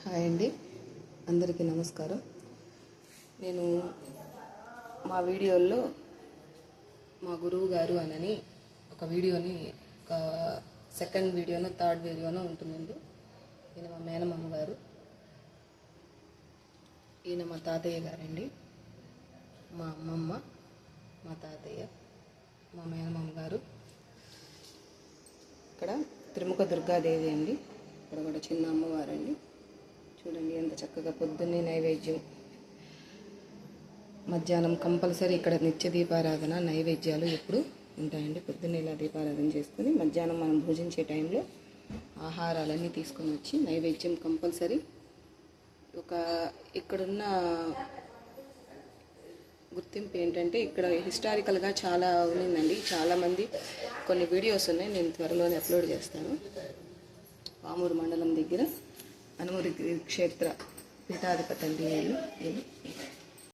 Hi అండి, అందరికీ నమస్కారం. నేను మా వీడియోల్లో మా గురువు గారు అనని ఒక వీడియోని ఒక సెకండ్ వీడియోనో థర్డ్ వీడియోనో ఉంటుందండి. ఈయన మా మేనమామ గారు, ఈయన మా తాతయ్య గారండి. మా అమ్మమ్మ, మా తాతయ్య, మా మేనమామ గారు. ఇక్కడ త్రిముఖ దుర్గాదేవి అండి. ఇక్కడ కూడా చిన్న అమ్మవారండి. చూడండి ఎంత చక్కగా పొద్దున్నే నైవేద్యం, మధ్యాహ్నం కంపల్సరీ ఇక్కడ నిత్య దీపారాధన నైవేద్యాలు ఎప్పుడు ఉంటాయండి. పొద్దున్నే ఇలా దీపారాధన చేసుకుని మధ్యాహ్నం మనం భోజించే టైంలో ఆహారాలన్నీ తీసుకొని వచ్చి నైవేద్యం కంపల్సరీ. ఇక్కడున్న గుర్తింపు ఏంటంటే ఇక్కడ హిస్టారికల్గా చాలా ఉండిందండి. చాలామంది కొన్ని వీడియోస్ ఉన్నాయి, నేను త్వరలోనే అప్లోడ్ చేస్తాను. పామూరు మండలం దగ్గర అనుమూరి క్షేత్ర పీఠాధిపతి అండి.